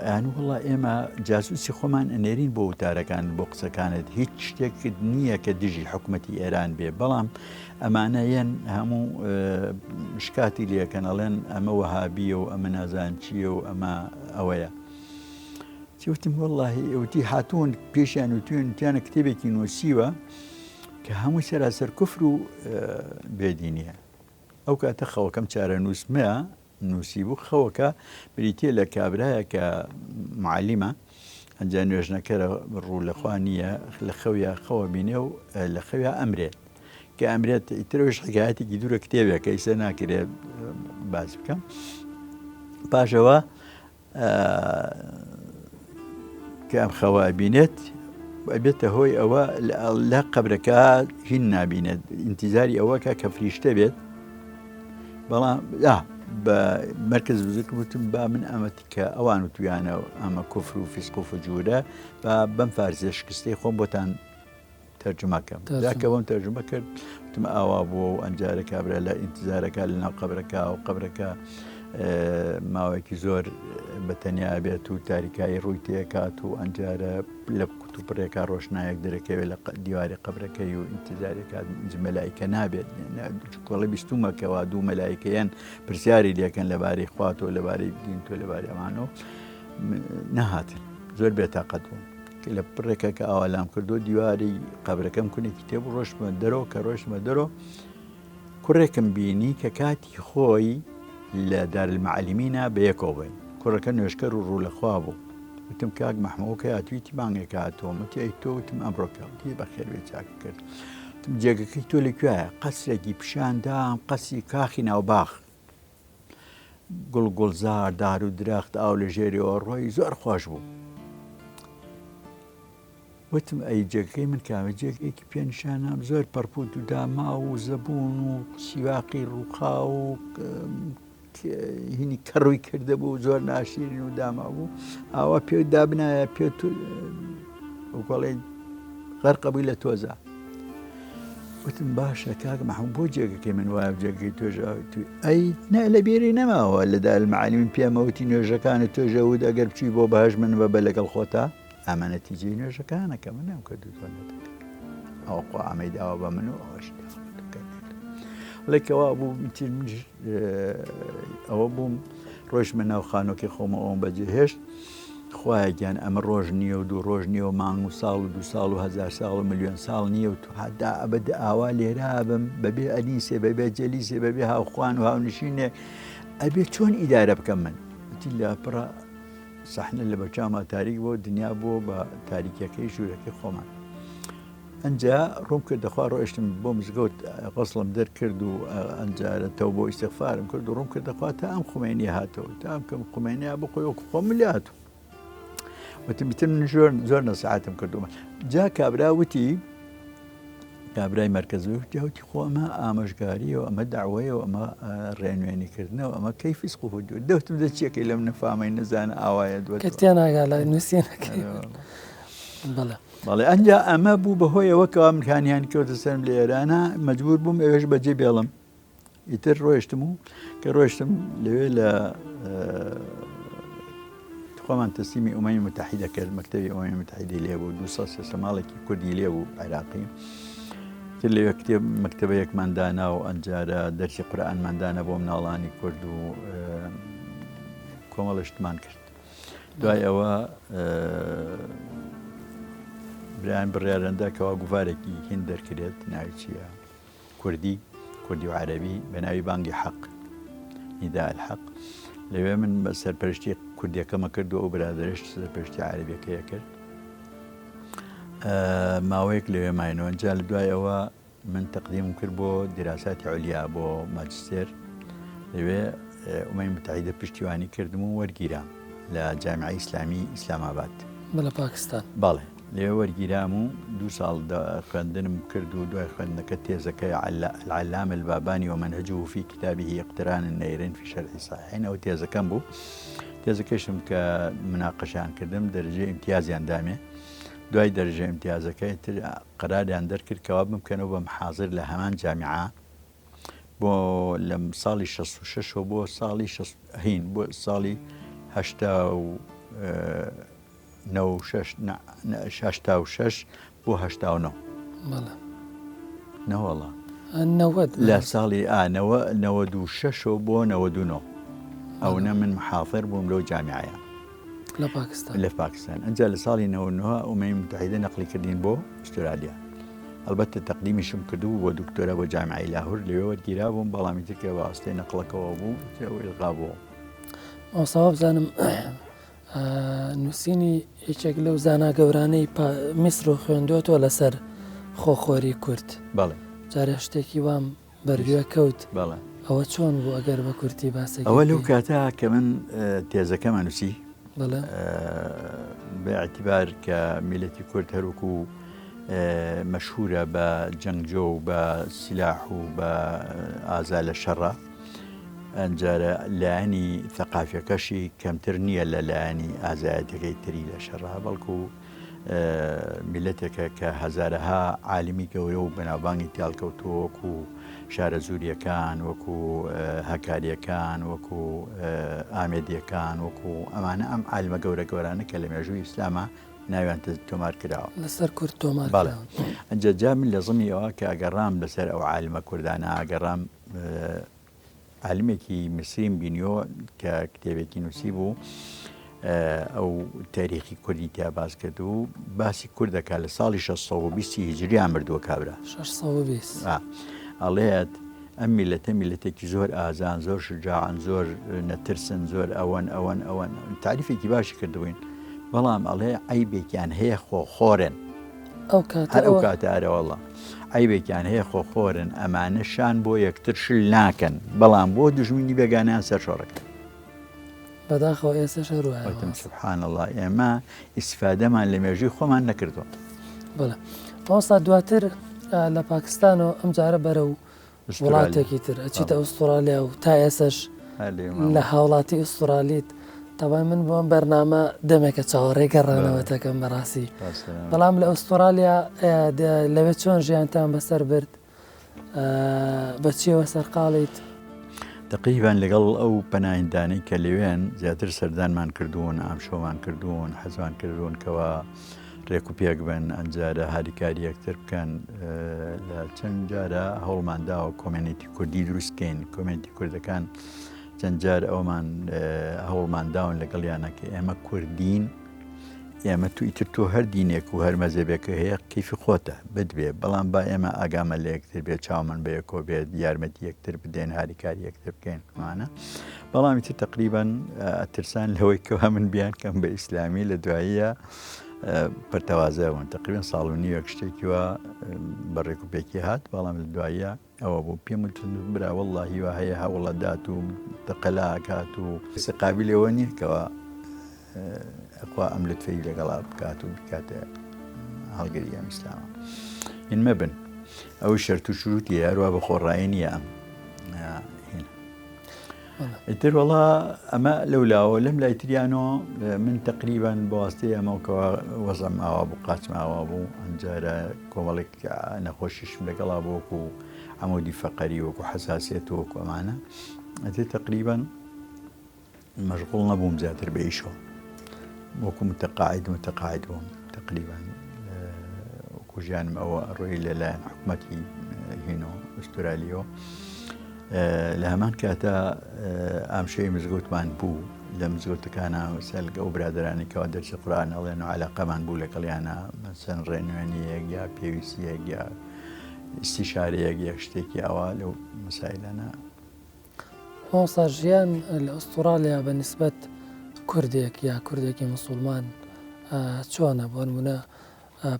ئەنوو وڵا ئێمە جاسوسی خۆمان ئەنێرین بۆ وتارەکان بۆ قسەکانت هیچ شتێک نییە کە دژی حکوومەتی ئێران بێ بەڵام ئەمانەیەن هەموو شکاتی لێکەن ئەڵێن ئەمە وەهابیە و ئەمە نازان چییە و ئەمە ئەوەیە وتم وەڵڵاهی ئەوتی هاتوون پێشیان وتیانە کتێبێکی نووسیوە کە هەموو سەراسەر کوفر و بێدینیە ئەو کاتە خەوەکەم چارە نووسمەیە نووسی بوو خەوەکە بریتە لە کابرایە کە معلیمە ئەنجا نوێژنەکەرە ڕوو لەخوا نییە لە خەویە خەوە بینێ و لە خەویا ئەمرێت کە ئەمرێت ئیترەوەش حکایەتێکی دوورە کتێبێکە ئیسە ناکرێت باس بکەم پاشەوە کە ئەم خەوە بینێت بێتە هۆی ئەوە لە قەبرەکە هین نابینێت ئینتیزاری ئەوەکە کە فریشتە بێت بەڵام بە مرکز بزرگ وتم با من ئەمەتی کە ئەوان و تویانە ئەمە کوفر و فیسق و فجورە بە بەم فارزیە شکستەی خۆم بۆتان تەرجمەکەم کە بۆم تەرجمە کرد وتم ئاوا بووە و ئەنجارە کابرا لە ئینتیزارەکە لەناو قەبرەکە و قەبرەکە ماوەیەکی زۆر بەتەنیا بێت و تاریکایی ڕووی تێکات و ئەنجارە لە کوتوپڕێکا ڕۆشنایەک دەرەکەوێت لە دیواری قەبرەکەی و ئینتیزارێکات مەلایکە نابێت کۆڵی بیستومەکەەوە دوو مەلایکەیان پرسیاری لێکەن لەبارەی خواتەوە لەبارەی دین تۆ لەبارەی ئەمانەوە نەهاتن زۆر بێتاقەت بووم لە پڕێکە کە ئاوالام کردو دیواری قەبرەکەم کونێکی تێبوو ڕۆشتمە دەرەوە کە ڕۆشتمە دەرەوە کوڕێکم بینی کە کاتی خۆی لە دارالمەعالیمینە بەیەکەوە بن کوڕەکە نوێشکەر و ڕوو لەخوا بوو وتم کاک مەحمووکە هاتوویتی مانگێکە هاتۆمەتی ئەی تۆ وتم ئەمڕۆکەوتی بەخێرێ چاک کرد وتم جێگەکەی تۆ لەکوێیە قەسرێکی پیشاندام قەسی کاخی ناوباخ گوڵگوڵزار دار و درەخت ئاو لە ژێریەوە ڕۆی زۆر خۆش بوو وتم ئەی جێگەکەی من کامە جێگەیەکی پێنیشانام زۆر پەرپوت و داما و زەبوون و سیواقی ڕووخا و هینی کەڕووی کردە بوو زۆر ناشیرین و داما بوو ئاوا پێ دابنایە پێ وکڵێ غەرقەبووی لە تۆزە وتم باشە کاک مەحموود بۆ جێگەکەی من وایە جێگەی تۆژە ئەی لە بێری نەماوە لە دارالمەعالیمین پێمەوتی نوێژەکانت تۆژەوت ئەگەر بچی بۆ بەهەش من بە لەگەڵ خۆتا ئەمە نەتیجەی نوێژەکانەکە من نەم کردوتۆ نەتەکە ئەوە خۆ ئامەی داوە بە من و ئەوەش لێکەوە بوو ئەوە بووم ڕۆژمە ناو خانۆکی خۆمە ئەوم بەجێهێشت خوایە گیان ئەمە ڕۆژ نییە و دوو ڕۆژ نییە و مانگ و ساڵ و 2 ساڵ و 1000 ساڵ و ملیۆن ساڵ نییە و تو هەدا ئەبەدە ئاوا لێرا بم بەبێ ئەلیسێ بەبێ جەلیسێ بەبێ هاوخوان و هاونشینێ ئەبێ چۆن ئیدارە بکەم من وتی لاپڕە سەحنە لە بەرچاومە تاریک بۆ دنیا بۆ بە تاریکیەکەی ژوورەکەی خۆمان ئەنجا ڕوم کرد دەخوا ڕۆیشتم بۆ مزگەوت غەسڵم دەرکرد و ئەنجارە تەو بۆ ئیستیغفارم کرد و ڕوم کرد دەخوا تا ئەم خومێنی هاتەوە تا ئەم کەم خومێنیا بخۆی وەکو خۆم لێ هاتوو وتم من زۆر نەسەعاتم کردومە جا کابرا وتی کابرای مەرکەزی وتی خۆ ئەمە ئامۆژگاریەوە ئەمە داوایەوە ئەمە ڕێنوێنیکردنەوە ئەمە کەیفی سقوف دەوتم دەچیەکەی لەم نەفامەی نەزانە ئاوایە دووە کەتیان ناگا لای نووسینەکەی بەڵێ ئەنجا ئەمە بوو بەهۆیەوە کەوا منکانیان کەوتە سەرم لە ئێرانە مەجبور بووم ئێوەش بەجێ بێڵم ئیتر ڕۆیشتم و کە ڕۆیشتم لەوێ لە خۆمان تەسلیمی ئومەمی متحیدە کرد مەکتەبی ئومەمی متحیدی لێ بوو 200 ماڵێکی کوردی لێ بوو عێراقی تر لەوێ کتێب مەکتەبەیەکماندانا و ئەنجارە دەرسی قورئانماندانە بۆ مناڵانی کورد و کۆمەڵشتمان کرد دوای ئەوە برایان بڕیارەندا کەوا گوڤارێکی هین دەرکرێت ناوی چییە کوردی و عەرەبی بە ناوی بانگی حەق نیدا الحەق لەوێ من بە سەرپەرشتی کوردیەکەمە کردو و برادەرش سەرپەرشتی عەرەبیەکەیە کرد ماوەیەک لەوێ ماینەوە جا لە دوای ئەوە من تەقدیم کرد بۆ دیراساتی عولیا بۆ ماجستێر لەوێ ئومەمی متحیدە پشتیوانی کردم و وەرگیرا لە جامعەی ئیسلامی ئیسلاماباد لە پاکستان بەڵێ لێ وەرگیرام و 2 ساڵ خوێندنم کرد و دوای خوێندنەکە تێزەکەی العلامة الباباني ومنهجه في كتابه اقتران النيرين في شرح الصحيحين ئەو تێزەکەم بوو تێزەکەشم کە مناقەشیان کردم دەرەجە ئیمتیازیان دامێ دوای دەرەجە ئیمتیازەکەی تر قەراریان دەرکرد کەوا بمکەنەوە بە محاضر لە هەمان جامعە بۆ لە ساڵی 66 بۆ ساڵی هین بۆ ساڵی 86 بۆ 89 نەوەڵە لە ساڵی 96 بۆ 99 ئەوە من محاضر بووم لەو جامعەیە لە پاکستان ئەنجا لە ساڵی 99 ئومەمی متحیدە نەقلی کردین بۆ ئوسترالیا البته تقدیمیشم کردو بۆ دکتۆرە بۆ جامعەی لاهور لەوێ وەرگیرا بووم بەڵامی تر کە وەستەی نەقڵەکەەوە بوو ئیلغا بووە ئەوساوا بزانم نووسینی هیچێک لەو زانا گەورانەی میسر و خوێندوێتەوە لەسەر خۆخۆری کورد بەڵێ جارێ شتێکی وام بەرگوێ کەوت بەڵێ ئەوە چۆن بوو ئەگەر بە کورتی باسێک ئەوە لەو کاتە کە من تێزەکەمە نووسی بەڵێ باعتیبار کە میلەتی کورد هەروکو مەشهورە بە جەنگجۆ و بە سیلاح و بە ئازا لە شەڕە ئەنجارە لایەنی ثەقافیەکەشی کەمتر نییە لە لایەنی ئازایەتەکەی تری لە شەڕە بەڵکو میلەتێکە کە هەزارەها عالمی گەورە و بەناوبانگی تیاڵکەوتووە وەکو شارە زوریەکان وەکو هەکاریەکان وەکو ئامێدیەکان وەکو ئەمانە ئەم عالمە گەورە گەورانە کە لە مێژووی ئیسلامە ناویان تۆمار کراوە لەسەر کورد تۆمار ئەنجا جا من لە زڵمی ئەوە کە ئەگەڕام لەسەر ئەو عالمە کوردانە ئەگەڕام عالمێکی میسریم بینیۆ کە کتێبێکی نووسی بوو ئەو تاریخی کوردی تیا باس کرد و باسی کوردەکە لە ساڵی 620 هیجریان مردووە کابرا 620 ئەڵێت ئەم میلەتە میلەتێکی زۆر ئازان زۆر شجاعان زۆر نەترسن زۆر ئەوەن تعریفێکی باشی کردبووین بەڵام ئەڵێ عیبێکیان هەیە خۆخۆرن ئەو کاتەوەڵە عیبێکیان هەیە خۆخۆرن ئەمانە شان بۆ یەکتر شل ناکەن بەڵام بۆ دژمنی بێگانیان سەرشۆڕەکە بەداخەوە ئێستا شەروایە سبحان الله ئێمە ئیسفادەمان لە مێژووی خۆمان نەکردووە بەڵێ ئەوستا دواتر لە پاکستانەوە ئەم جارە بەرە و وڵاتێکی تر ئەچیتە ئوسترالیا و تا ئێسش لە هاوڵاتی ئوسترالیت تەوای من بۆم بەرنامە دەمێکە چاوەڕێی گەڕانەوەتەکەم بەڕاستی بەڵام لە ئوسترالیا لەوێ چۆن ژیانتان بەسەر برد بەچیەوە سەرقاڵیت تقریبان لەگەڵ ئەو پەناهیندانەی کە لەوێن زیاتر سەردانمان کردوون ئامشۆمان کردوون حەزمان کردوون کەوا ڕێک و پێک بن ئەنجارە هاریکاری یەکتر بکەن لە چەند جارە هەوڵمانداوە کۆمێنیتی کوردی دروستکەین کۆمێنیتی کوردەکان چەند جار ئەومان هەوڵمانداون لەگەڵیانە کە ئێمە کوردین ئێمە تو ئیتر تۆ هەر دینێک و هەر مەزەبێکە هەیە کەیفی خۆتە بدبێ بەڵام با ئێمە ئاگامە لە یەکتر بێت چاومەن بە یەکۆ بێت یارمەتی یەکتر بدەین هاریکاری یەکتر بکەینمانە بەڵامی تر تقریبان ئەترسان لەوەی کەوا من بیان کەم بە ئیسلامی لە دواییە پەرتەوازەون تقریبان ساڵ و نیوەک شتێکیوە بەڕێک و پێکی هات بەڵام لە دواییە ئەوە بۆ پێم برا وەڵڵاهی وە هەیە هەوڵەدات و تەقەلاکات و قابلەوە نییە کەەوە ئەخوا ئەم لەتفەی لەگەڵا بکات و بکاتە هەڵگەری ئەم ئیسلامە هین مەبن ئەوەی شەرت و شرووتی هەروە بە خۆڕایی نییە ئەم ئیتر وەڵا ئەمە لەولاوە لەم لای تریانەوە من تقریبان بەواستەی ئەمەکەوە وەزەم ئاوا بوو قاچم ئاوا بوو ئەمجارە کۆمەڵێک نەخۆشیشم لەگەڵا بۆکو عمودی فەقەری وەکو حەساسیەت وەکو ئەمانە ئەتێ تقریبان مەشغوڵ نەبووم زیاتر بە ئیشەوە وەکو متقاعد بووم تقریبان وەکو ژیانم ئەوە ڕۆی لەلایەن حکوومەتی هینۆ ئوسترالیەوە لە هەمان کاتە ئامشەی مزگەوتمان بوو لە مزگەوتەکانە سەلگە و برادرانی کەەوە دەرسی قورئان ئەڵێن و عەلاقەمان بوو لەگەڵیانە مەسەن ڕێنوێنیەک یا پێویستیەک یا ئیستیشارەیەک یا شتێکی ئەوە لەو مەسایلانە مامۆستا ژیان لە ئوسترالیا بە نسبەت کوردێک یا کوردێکی موسڵمان چۆنە بۆ نمونە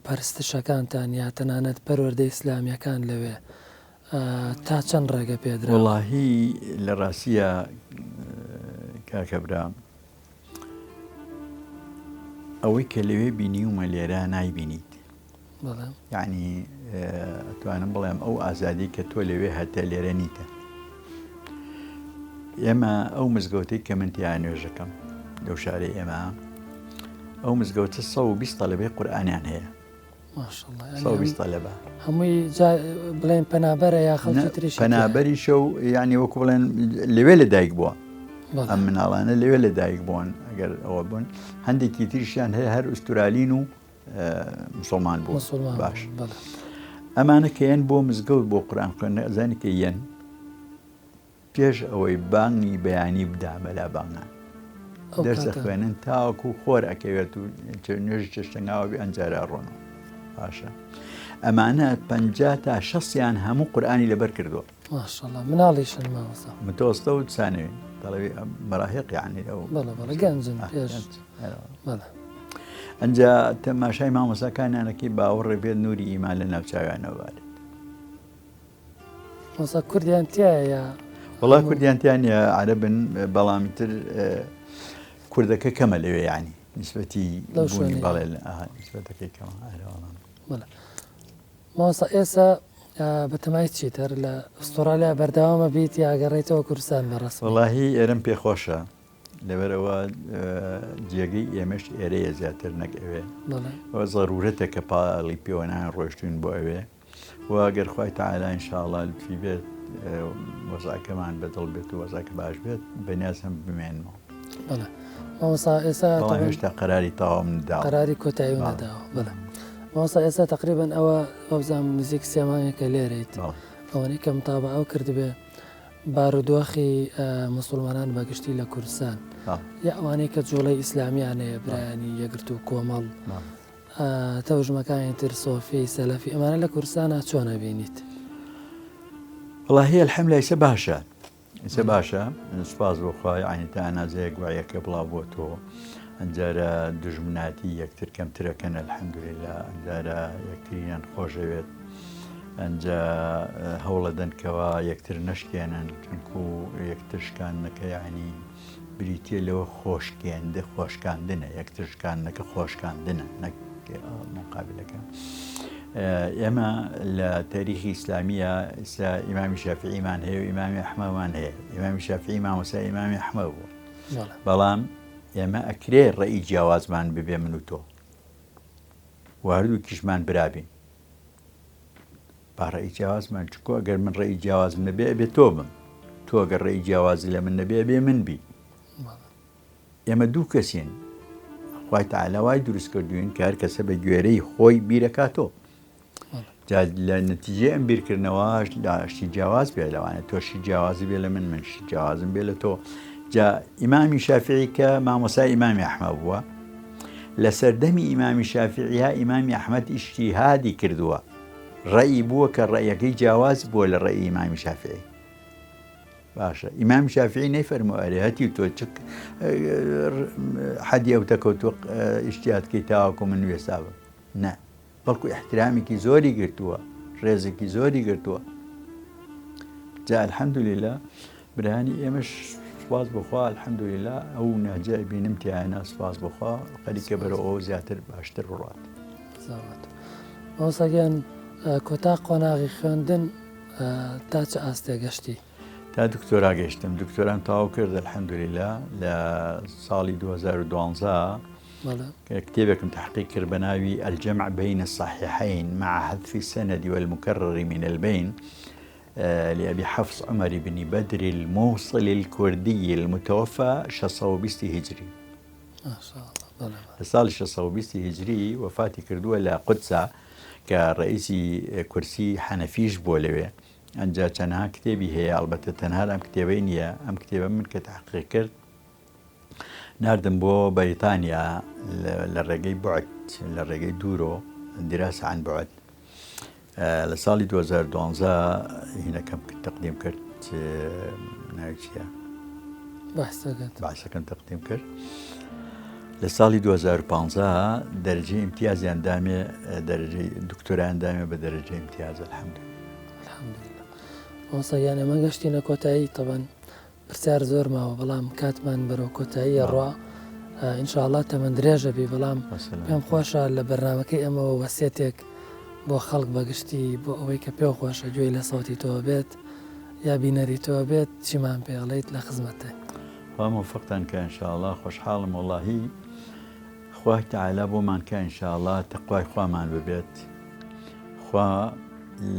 پەرستشەکانتان یا تەنانەت پەروەردەی ئیسلامیەکان لەوێ تا چەند ڕێگە پێدرا؟ وەڵاهی لە ڕاستیە کاکەبرا ئەوەی کە لەوێ بینی ومە لێرە نایبینیت یعنی ئەتوانم بڵێم ئەو ئازادی کە تۆ لەوێ هەتە لێرە نیتە ئێمە ئەو مزگەوتەی کە من تیا نوێژەکەم لەو شارەی ئێمە ئەو مزگەوتە 120 تەلەبەی قورئانیان هەیە ماشەڵڵا 120 تەلەبە هەمووی بڵێن پەنابەرە یا خەڵکی تریش پەنابەریشە و یعنی وەکو بڵێن لەوێ لەدایک بووە ئەم مناڵانە لەوێ لەدایک بوون ئەگەر ئەوە بوون هەندێکی تریشیان هەیە هەر ئوسترالین و مسلمان بوو باش ئەمانە کە یەن بۆ مزگەوت بۆ قورئان خوێندن ئەزانی کە یەن پێش ئەوەی بانگی بەیانی بدا بەلا بانگان دەرسە خوێنن تاوەکو خۆر ئەکەوێت و نوێژی چێشتەنگاوە ئەنجارە ڕۆنەوە باشە ئەمانە 50 تا 60یان هەموو قورئانی لەبەر کردووە ماشەڵڵا مناڵیشن مامۆستا متۆستا و سانەوێ دەڵێ مەراهق یعنی ئەو بەڵێ گەنجن پێش بەڵێ ئەنجا تەماشای مامۆساکانیانەکەی باوەڕێ بێت نووری ئیمان لە ناوچاویانەوە بارێت مامۆستا کوردیان تایە یا وڵا کوردیانتیانە عەرەبن بەڵام تر کوردەکە کەمە لەوێ یعنی نسبەتی بوونی بەڵێ نسبەتەکەی کەمە بەڵێ مامۆستا ئێستا بەتەمای چیتر لە ئوسترالیا بەردەوامە بیت یا گەڕێیتەوە کوردستان بەڕەسمی؟ وەڵاهی ئێرەم پێخۆشە لەبەرەوە جێگەی ئێمەش ئێرەیە زیاتر نەک ئەوێ زەرورەتە کە پاڵی پێوەنان ڕۆشتوین بۆ ئەوێ و ئەگەر خوای تەعالا ئینشاءڵڵا لوتفی بێت وەزعەکەمان بەدڵ بێت و وەزعەکە باش بێت بەنیاز هەم بمێنمەوە بەڵێ مامۆستا ئێستا هێشتا قەراری تەواو نەداوە قەراری کۆتایی نەداوە بەڵێ مامۆستا ئێستا تقریبا ئەوە بەبزانم نزیک سێمانێکە لێرەیت ئەوەی کە متابە ئەو کردبێ بارودۆخی مسلمانان بەگشتی لە کوردستان یا ئەوانەی کە جۆڵەی ئیسلامیان هەیە برایانی یەگرت و کۆمەڵ تەوژمەکانی تر سۆفی سەلەفی ئەمانە لە کوردستانە چۆن ئەبینیت؟ وەڵاهی الحەمدلله ئێستا باشە ئێستا باشە سوپاس بۆ خوای عینی تا ئەنازەیەک وایەکە بڵاو بۆتەوە ئەنجارە دژمناتی یەکتر کەمترەکەن الحەمدولیلا ئەنجارە یەکتریان خۆشەوێت ئەنجا هەوڵەدەنکەوە یەکتر نەشکێنن چونکو یەکتر شکانەکە یعنی بریتە لەوە خۆشکێندە خۆشکاندنە یەکتر شکانەکە خۆشکاندنە نەک مقابلەکە ئێمە لە تاریخی ئیسلامیە ئێستا ئیمامی شافعیمان هەیە و ئیمامی ئەحمەدمان هەیە ئیمامی شافعی مامۆسای ئیمامی ئەحمەد بوو بەڵام ئێمە ئەکرێ ڕێی جیاوازمان ببێ من و تۆ و هەردوو کیشمان برابین با ڕێی جیاوازمان چکۆ ئەگەر من ڕێی جیاوازم نەبێ بێ تۆ بم تۆ ئەگەر ڕێی جیاوازی لە من نەبێ بێ من بی ئێمە دوو کەسین خوای تەعالا وای دروست کردوین کە هەر کەسە بە گوێرەی خۆی بیرەکاتۆ لە نەتیجەی ئەم بیرکردنەوە شتی جیاواز بێ لەوانێت تۆشی جیاوازی بێ لە منشی جیاوازم بێ لە تۆ جا ئیمامی شافعی کە مامۆسای ئیمامی ئەحمەد بووە لە سەردەمی ئیمامی شافعیە ئیمامی ئەحمەد ئیجتیهادی کردووە، ڕەئی بووە کە ڕەیەکەی جیاواز بووە لە ڕەئی ئیمامی شافعی. باشە ئیمامی شافعی نەیفەرمووە ئەرێ هەتی تۆ چ حەدی ئەو تەکەوتووە ئیجتیهادکەی تاواکو من وێسا بم، نە، بەڵکو احترامێکی زۆری گرتووە، ڕێزێکی زۆری گرتووە. جا الحەمدولیلا برایانی ئێمەش سپاس بخوا الحەمدولیلا ئەو ناجای بینم تیانە سپاس بخوا خەریکە بەرەوە ئەو زیاتر باشتر بڕات. مامۆستاگیان کۆتا قۆناغی خوێندن تا چه ئاستێ گەشتی؟ تا دکتۆرا گەشتم، دکتۆران تەواو کرد الحەمدولیلا لە ساڵی 2012 كتابكم تحقيق كربناوي الجمع بين الصحيحين مع حذف السند والمكرر من البين لأبي حفص عمر بن بدر الموصل الكردي المتوفى 620 هجري. ما شاء الله. صار 620 هجري وفاتي كردوه لقدسة كرئيسي كرسي حنفيش بولوي. أنجا تنها كتابي هي البته تنها أم كتابين هي أم كتابا من كتحقيق كرد ناردم بو بريطانيا للرقي بعد للرقي دورو دراسة عن بعد لصالي 2012 هنا كم تقديم كرت نايتشيا بحث كنت تقديم كرت لصالي 2015 درجة امتياز اندامي درجة دكتوراه اندامي بدرجة امتياز الحمد لله. يعني ما قشتينا كوتاي طبعا پرسیار زۆر ماوە بەڵام کاتمان بەرەو کۆتایی ڕوا ئینشاءالله تەمەند درێژە بی بەڵام پێم خۆشە لە بەرنامەکەی ئەمەوە وەسیەتێک بۆ خەڵک بەگشتی بۆ ئەوەی کە پێو خۆشە گوێی لە سەوتی تۆ بێت یا بینەری تۆ بێت چیمان پێڵێیت لە خزمەتە. خوا موفقتان کە ئینشاءالله خۆشحاڵم وەڵاهی خوای تەعالا بۆمان کە ئینشاءالله تەقوای خوامان ببێت، خوا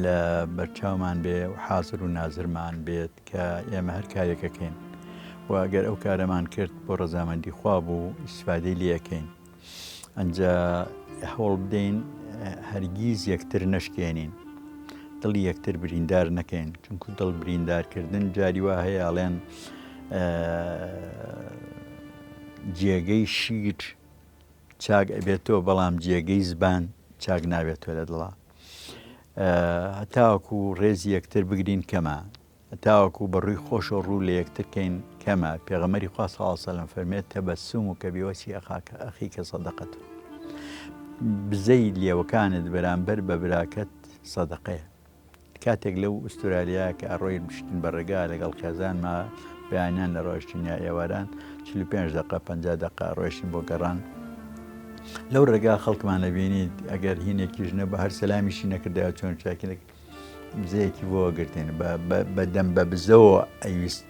لە بەرچاومان بێ و حازر و نازرمان بێت کە ئێمە هەر کارێکەکەین و ئەگەر ئەو کارەمان کرد بۆ ڕەزامەندی خوا بوو ئیسفادەی لێەکەین، ئەنجا هەوڵ بدەین هەرگیز یەکتر نەشکێنین، دڵی یەکتر بریندار نەکەین، چونکو دڵ بریندارکردن جاری وا هەیە ئەڵێن جێگەی شیر چاک ئەبێتەوە بەڵام جێگەی زبان چاک نابێتەوە لە دڵا. هەتاوەکو ڕێزی یەکتر بگرین کەمە، هەتاوەکو بەڕووی خۆش و ڕوو لە یەکترکەین کەمە. پێغەمبەری خوا صلی الله علیه وسلم فەرمێت تەبەسسومک بوجه ئەخیک صەدەقەة، بزەی لێوەکانت بەرامبەر بە براکەت سەدەقەیە. کاتێک لەو ئوسترالیا کە ئەڕۆی بشتن بەڕێگا لەگەڵ خێزان ما بەیانیان لە ڕۆیشتن یا ئێواران 45 دقه 50 دقه ڕۆیشتن بۆ گەڕان لەو ڕێگا خەڵکمان نەبینیت ئەگەر هینێکیش نە بە هەر سەلامیشی نەکردایە چۆن چاکی بزەیەکی بۆ گرتێن بەدەم بە بزەوە ئەویست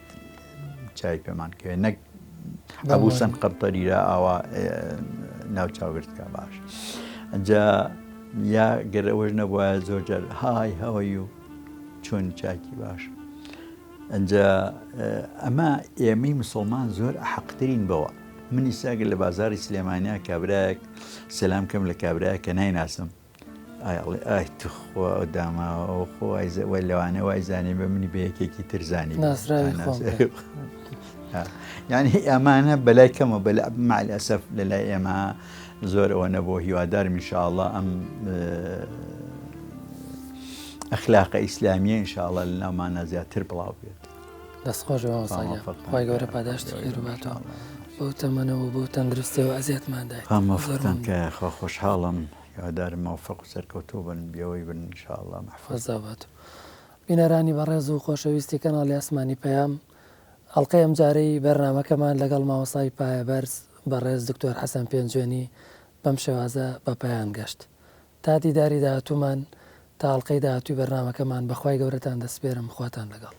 چای پێمان کرد نەک هەبوو سەند قەرتەریرا ئاوا ناو چاوگرتکە باش. ئەنجا یا گەر ئەوەش نەبووە زۆر جار های هەوەی و چۆن چاکی باش. ئەنجا ئەمە ئێمەی مسلمان زۆر ئەحەقترین بەوە. منی ساگە لە بازاری سلێمانیا کابراەک سەلام کەم لە کابراە کە نایناسم ئای توخوا داماوە خۆ لەوانە وای زانێ بە منی بە یەکێکی ترزانی یعنی ئەمانە بەلای کەمە مع الأسف لەلای ئێمە زۆر ئەوە نەبوو. هیوادارم ئینشاءالله ئەم ئەخلاقە ئیسلامیە ئینشاءالله لە ناومانە زیاتر بڵاو بێت. دەستخۆش خی گەورە پاداشتی خێر باتەوە بەو تەمەنەوە بەو تەندروستیەوە ئەزیەتماندای مەفقتان کە خۆ خۆشحاڵم هیوادارم موفق و سەرکەوتوو بن بێەوەی بن ئینشاءالله محفوظ. بینەرانی بەڕێز و خۆشەویستی کەناڵی ئاسمانی پەیام ئەڵقەی ئەم جارەی بەرنامەکەمان لەگەڵ مامۆستای پایە بەرز بەڕێز دکتۆر حەسەن پێنجوێنی بەم شێوازە بە پایان گەشت. تا دیداری داهاتوومان تا ئەڵقەی داهاتووی بەرنامەکەمان بەخوای گەورەتان دەسپێرم خواتان لەگەڵ.